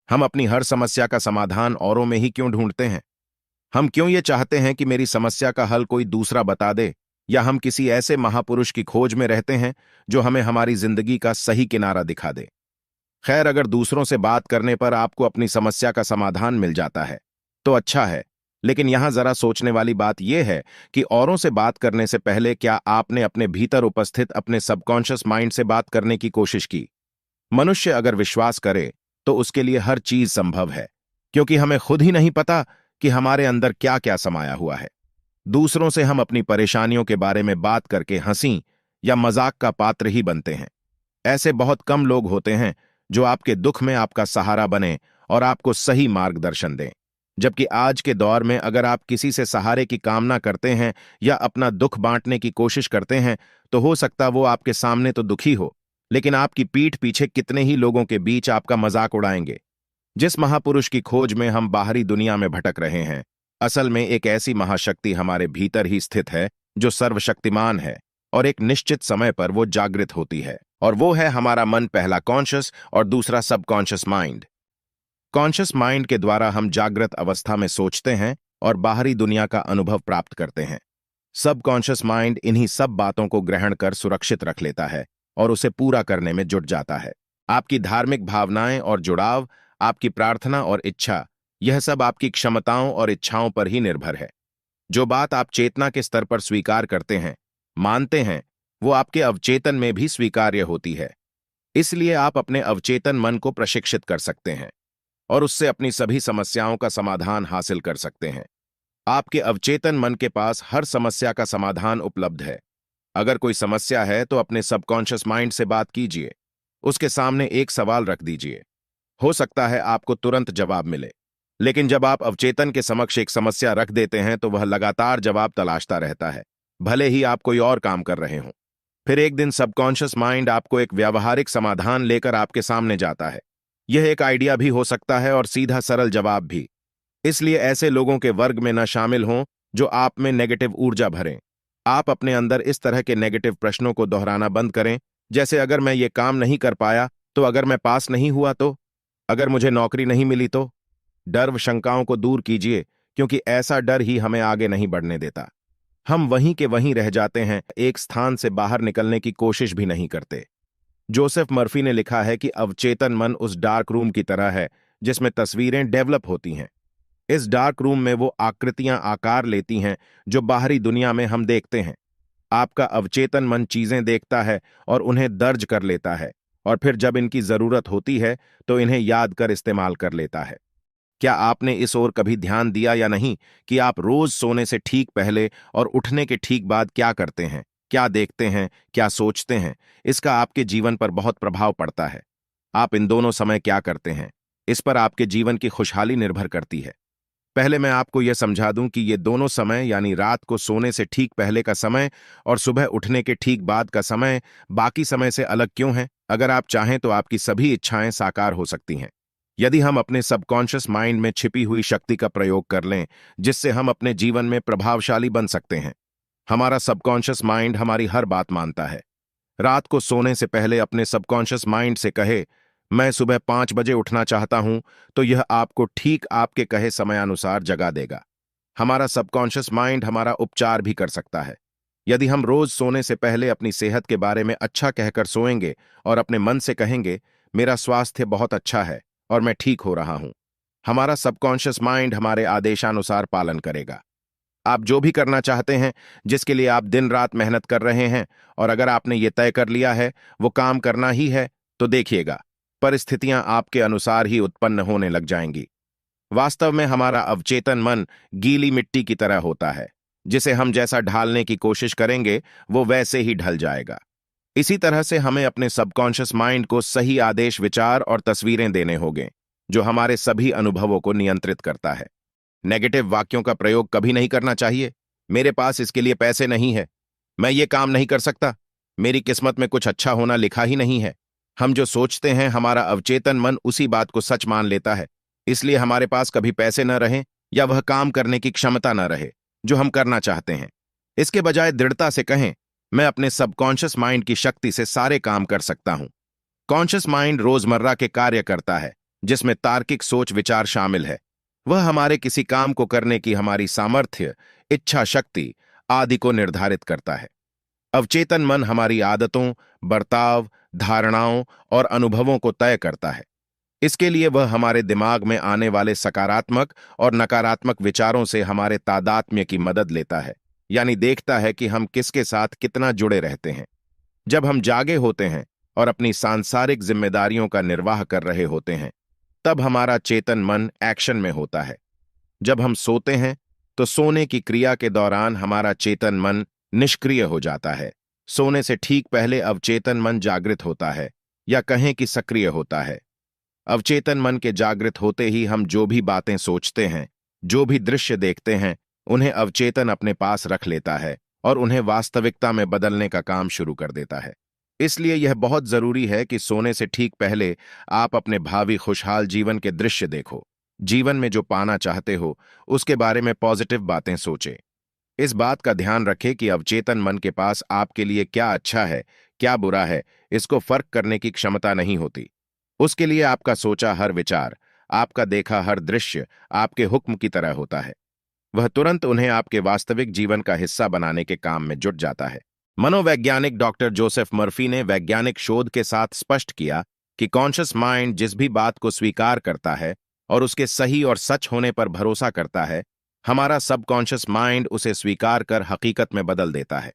हम अपनी हर समस्या का समाधान औरों में ही क्यों ढूंढते हैं? हम क्यों ये चाहते हैं कि मेरी समस्या का हल कोई दूसरा बता दे, या हम किसी ऐसे महापुरुष की खोज में रहते हैं जो हमें हमारी जिंदगी का सही किनारा दिखा दे? खैर, अगर दूसरों से बात करने पर आपको अपनी समस्या का समाधान मिल जाता है तो अच्छा है, लेकिन यहां जरा सोचने वाली बात यह है कि औरों से बात करने से पहले क्या आपने अपने भीतर उपस्थित अपने सबकॉन्शियस माइंड से बात करने की कोशिश की? मनुष्य अगर विश्वास करे तो उसके लिए हर चीज संभव है, क्योंकि हमें खुद ही नहीं पता कि हमारे अंदर क्या क्या समाया हुआ है। दूसरों से हम अपनी परेशानियों के बारे में बात करके हंसी या मजाक का पात्र ही बनते हैं। ऐसे बहुत कम लोग होते हैं जो आपके दुख में आपका सहारा बने और आपको सही मार्गदर्शन दें। जबकि आज के दौर में अगर आप किसी से सहारे की कामना करते हैं या अपना दुख बांटने की कोशिश करते हैं, तो हो सकता वो आपके सामने तो दुखी हो, लेकिन आपकी पीठ पीछे कितने ही लोगों के बीच आपका मजाक उड़ाएंगे। जिस महापुरुष की खोज में हम बाहरी दुनिया में भटक रहे हैं, असल में एक ऐसी महाशक्ति हमारे भीतर ही स्थित है जो सर्वशक्तिमान है, और एक निश्चित समय पर वो जागृत होती है, और वो है हमारा मन, पहला कॉन्शियस और दूसरा सबकॉन्शियस माइंड। कॉन्शियस माइंड के द्वारा हम जागृत अवस्था में सोचते हैं और बाहरी दुनिया का अनुभव प्राप्त करते हैं। सबकॉन्शियस माइंड इन्हीं सब बातों को ग्रहण कर सुरक्षित रख लेता है और उसे पूरा करने में जुट जाता है। आपकी धार्मिक भावनाएं और जुड़ाव, आपकी प्रार्थना और इच्छा, यह सब आपकी क्षमताओं और इच्छाओं पर ही निर्भर है। जो बात आप चेतना के स्तर पर स्वीकार करते हैं, मानते हैं, वो आपके अवचेतन में भी स्वीकार्य होती है। इसलिए आप अपने अवचेतन मन को प्रशिक्षित कर सकते हैं और उससे अपनी सभी समस्याओं का समाधान हासिल कर सकते हैं। आपके अवचेतन मन के पास हर समस्या का समाधान उपलब्ध है। अगर कोई समस्या है तो अपने सबकॉन्शियस माइंड से बात कीजिए, उसके सामने एक सवाल रख दीजिए। हो सकता है आपको तुरंत जवाब मिले, लेकिन जब आप अवचेतन के समक्ष एक समस्या रख देते हैं तो वह लगातार जवाब तलाशता रहता है, भले ही आप कोई और काम कर रहे हों। फिर एक दिन सबकॉन्शियस माइंड आपको एक व्यावहारिक समाधान लेकर आपके सामने जाता है। यह एक आइडिया भी हो सकता है और सीधा सरल जवाब भी। इसलिए ऐसे लोगों के वर्ग में न शामिल हों जो आप में नेगेटिव ऊर्जा भरें। आप अपने अंदर इस तरह के नेगेटिव प्रश्नों को दोहराना बंद करें, जैसे अगर मैं ये काम नहीं कर पाया तो, अगर मैं पास नहीं हुआ तो, अगर मुझे नौकरी नहीं मिली तो। डर व शंकाओं को दूर कीजिए, क्योंकि ऐसा डर ही हमें आगे नहीं बढ़ने देता। हम वहीं के वहीं रह जाते हैं, एक स्थान से बाहर निकलने की कोशिश भी नहीं करते। जोसेफ मर्फी ने लिखा है कि अवचेतन मन उस डार्क रूम की तरह है जिसमें तस्वीरें डेवलप होती हैं। इस डार्क रूम में वो आकृतियां आकार लेती हैं जो बाहरी दुनिया में हम देखते हैं। आपका अवचेतन मन चीजें देखता है और उन्हें दर्ज कर लेता है, और फिर जब इनकी जरूरत होती है तो इन्हें याद कर इस्तेमाल कर लेता है। क्या आपने इस ओर कभी ध्यान दिया या नहीं कि आप रोज सोने से ठीक पहले और उठने के ठीक बाद क्या करते हैं, क्या देखते हैं, क्या सोचते हैं? इसका आपके जीवन पर बहुत प्रभाव पड़ता है। आप इन दोनों समय क्या करते हैं, इस पर आपके जीवन की खुशहाली निर्भर करती है। पहले मैं आपको यह समझा दूं कि ये दोनों समय, यानी रात को सोने से ठीक पहले का समय और सुबह उठने के ठीक बाद का समय, बाकी समय से अलग क्यों हैं। अगर आप चाहें तो आपकी सभी इच्छाएं साकार हो सकती हैं यदि हम अपने सबकॉन्शियस माइंड में छिपी हुई शक्ति का प्रयोग कर लें, जिससे हम अपने जीवन में प्रभावशाली बन सकते हैं। हमारा सबकॉन्शियस माइंड हमारी हर बात मानता है। रात को सोने से पहले अपने सबकॉन्शियस माइंड से कहे, मैं सुबह 5 बजे उठना चाहता हूं, तो यह आपको ठीक आपके कहे समयानुसार जगा देगा। हमारा सबकॉन्शियस माइंड हमारा उपचार भी कर सकता है। यदि हम रोज सोने से पहले अपनी सेहत के बारे में अच्छा कहकर सोएंगे और अपने मन से कहेंगे, मेरा स्वास्थ्य बहुत अच्छा है और मैं ठीक हो रहा हूं, हमारा सबकॉन्शियस माइंड हमारे आदेशानुसार पालन करेगा। आप जो भी करना चाहते हैं, जिसके लिए आप दिन रात मेहनत कर रहे हैं, और अगर आपने ये तय कर लिया है वो काम करना ही है, तो देखिएगा, परिस्थितियां आपके अनुसार ही उत्पन्न होने लग जाएंगी। वास्तव में हमारा अवचेतन मन गीली मिट्टी की तरह होता है, जिसे हम जैसा ढालने की कोशिश करेंगे वो वैसे ही ढल जाएगा। इसी तरह से हमें अपने सबकॉन्शियस माइंड को सही आदेश, विचार और तस्वीरें देने होंगे, जो हमारे सभी अनुभवों को नियंत्रित करता है। नेगेटिव वाक्यों का प्रयोग कभी नहीं करना चाहिए। मेरे पास इसके लिए पैसे नहीं है, मैं ये काम नहीं कर सकता, मेरी किस्मत में कुछ अच्छा होना लिखा ही नहीं है। हम जो सोचते हैं, हमारा अवचेतन मन उसी बात को सच मान लेता है। इसलिए हमारे पास कभी पैसे न रहें या वह काम करने की क्षमता न रहे जो हम करना चाहते हैं। इसके बजाय दृढ़ता से कहें, मैं अपने सबकॉन्शियस माइंड की शक्ति से सारे काम कर सकता हूं। कॉन्शियस माइंड रोजमर्रा के कार्य करता है, जिसमें तार्किक सोच विचार शामिल है। वह हमारे किसी काम को करने की हमारी सामर्थ्य, इच्छा शक्ति आदि को निर्धारित करता है। अवचेतन मन हमारी आदतों, बर्ताव, धारणाओं और अनुभवों को तय करता है। इसके लिए वह हमारे दिमाग में आने वाले सकारात्मक और नकारात्मक विचारों से हमारे तादात्म्य की मदद लेता है, यानी देखता है कि हम किसके साथ कितना जुड़े रहते हैं। जब हम जागे होते हैं और अपनी सांसारिक जिम्मेदारियों का निर्वाह कर रहे होते हैं, तब हमारा चेतन मन एक्शन में होता है। जब हम सोते हैं तो सोने की क्रिया के दौरान हमारा चेतन मन निष्क्रिय हो जाता है। सोने से ठीक पहले अवचेतन मन जागृत होता है, या कहें कि सक्रिय होता है। अवचेतन मन के जागृत होते ही हम जो भी बातें सोचते हैं, जो भी दृश्य देखते हैं, उन्हें अवचेतन अपने पास रख लेता है और उन्हें वास्तविकता में बदलने का काम शुरू कर देता है। इसलिए यह बहुत जरूरी है कि सोने से ठीक पहले आप अपने भावी खुशहाल जीवन के दृश्य देखो। जीवन में जो पाना चाहते हो उसके बारे में पॉजिटिव बातें सोचें। इस बात का ध्यान रखें कि अवचेतन मन के पास आपके लिए क्या अच्छा है, क्या बुरा है, इसको फर्क करने की क्षमता नहीं होती। उसके लिए आपका सोचा हर विचार, आपका देखा हर दृश्य आपके हुक्म की तरह होता है। वह तुरंत उन्हें आपके वास्तविक जीवन का हिस्सा बनाने के काम में जुट जाता है। मनोवैज्ञानिक डॉक्टर जोसेफ मर्फी ने वैज्ञानिक शोध के साथ स्पष्ट किया कि कॉन्शियस माइंड जिस भी बात को स्वीकार करता है और उसके सही और सच होने पर भरोसा करता है, हमारा सबकॉन्शियस माइंड उसे स्वीकार कर हकीकत में बदल देता है।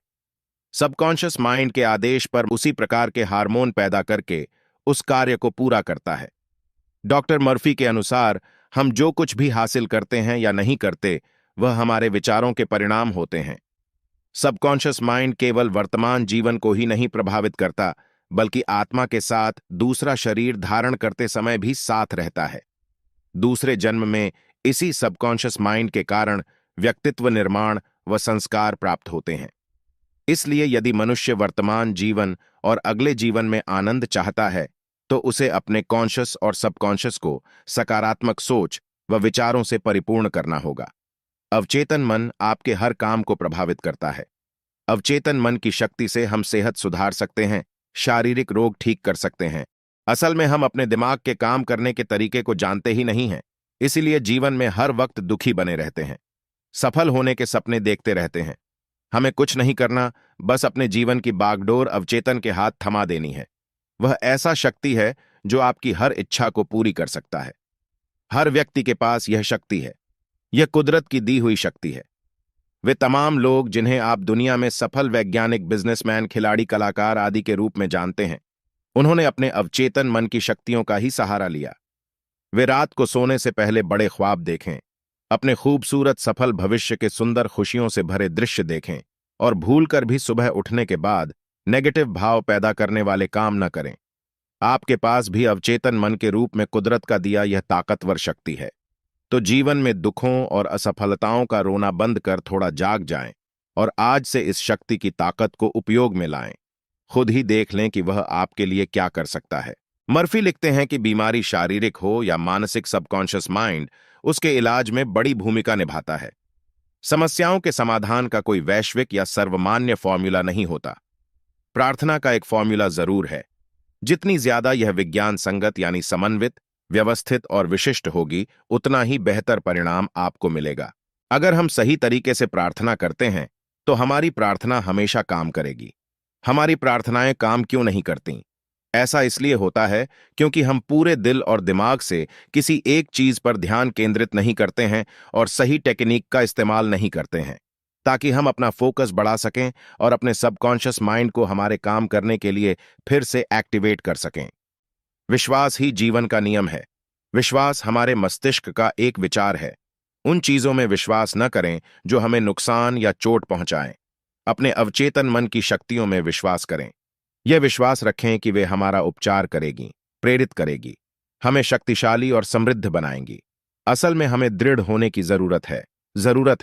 सबकॉन्शियस माइंड के आदेश पर उसी प्रकार के हार्मोन पैदा करके उस कार्य को पूरा करता है। डॉक्टर मर्फी के अनुसार हम जो कुछ भी हासिल करते हैं या नहीं करते, वह हमारे विचारों के परिणाम होते हैं। सबकॉन्शियस माइंड केवल वर्तमान जीवन को ही नहीं प्रभावित करता, बल्कि आत्मा के साथ दूसरा शरीर धारण करते समय भी साथ रहता है। दूसरे जन्म में इसी सबकॉन्शियस माइंड के कारण व्यक्तित्व निर्माण व संस्कार प्राप्त होते हैं। इसलिए यदि मनुष्य वर्तमान जीवन और अगले जीवन में आनंद चाहता है, तो उसे अपने कॉन्शियस और सबकॉन्शियस को सकारात्मक सोच व विचारों से परिपूर्ण करना होगा। अवचेतन मन आपके हर काम को प्रभावित करता है। अवचेतन मन की शक्ति से हम सेहत सुधार सकते हैं, शारीरिक रोग ठीक कर सकते हैं। असल में हम अपने दिमाग के काम करने के तरीके को जानते ही नहीं हैं, इसीलिए जीवन में हर वक्त दुखी बने रहते हैं, सफल होने के सपने देखते रहते हैं। हमें कुछ नहीं करना, बस अपने जीवन की बागडोर अवचेतन के हाथ थमा देनी है। वह ऐसा शक्ति है जो आपकी हर इच्छा को पूरी कर सकता है। हर व्यक्ति के पास यह शक्ति है। यह कुदरत की दी हुई शक्ति है। वे तमाम लोग जिन्हें आप दुनिया में सफल वैज्ञानिक, बिजनेसमैन, खिलाड़ी, कलाकार आदि के रूप में जानते हैं, उन्होंने अपने अवचेतन मन की शक्तियों का ही सहारा लिया। वे रात को सोने से पहले बड़े ख्वाब देखें, अपने खूबसूरत सफल भविष्य के सुंदर खुशियों से भरे दृश्य देखें और भूलकर भी सुबह उठने के बाद नेगेटिव भाव पैदा करने वाले काम न करें। आपके पास भी अवचेतन मन के रूप में कुदरत का दिया यह ताकतवर शक्ति है। तो जीवन में दुखों और असफलताओं का रोना बंद कर थोड़ा जाग जाएं और आज से इस शक्ति की ताकत को उपयोग में लाएं। खुद ही देख लें कि वह आपके लिए क्या कर सकता है। मर्फी लिखते हैं कि बीमारी शारीरिक हो या मानसिक, सबकॉन्शियस माइंड उसके इलाज में बड़ी भूमिका निभाता है। समस्याओं के समाधान का कोई वैश्विक या सर्वमान्य फॉर्मूला नहीं होता। प्रार्थना का एक फॉर्मूला जरूर है। जितनी ज्यादा यह विज्ञान संगत यानी समन्वित, व्यवस्थित और विशिष्ट होगी, उतना ही बेहतर परिणाम आपको मिलेगा। अगर हम सही तरीके से प्रार्थना करते हैं तो हमारी प्रार्थना हमेशा काम करेगी। हमारी प्रार्थनाएं काम क्यों नहीं करती? ऐसा इसलिए होता है क्योंकि हम पूरे दिल और दिमाग से किसी एक चीज पर ध्यान केंद्रित नहीं करते हैं और सही टेक्निक का इस्तेमाल नहीं करते हैं, ताकि हम अपना फोकस बढ़ा सकें और अपने सबकॉन्शियस माइंड को हमारे काम करने के लिए फिर से एक्टिवेट कर सकें। विश्वास ही जीवन का नियम है। विश्वास हमारे मस्तिष्क का एक विचार है। उन चीजों में विश्वास न करें जो हमें नुकसान या चोट पहुंचाएं। अपने अवचेतन मन की शक्तियों में विश्वास करें। यह विश्वास रखें कि वे हमारा उपचार करेगी, प्रेरित करेगी, हमें शक्तिशाली और समृद्ध बनाएंगी। असल में हमें दृढ़ होने की जरूरत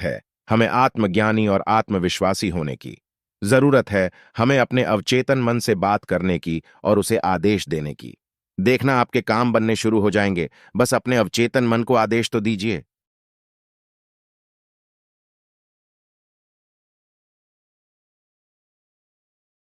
है हमें आत्मज्ञानी और आत्मविश्वासी होने की। जरूरत है हमें अपने अवचेतन मन से बात करने की और उसे आदेश देने की। देखना आपके काम बनने शुरू हो जाएंगे। बस अपने अवचेतन मन को आदेश तो दीजिए।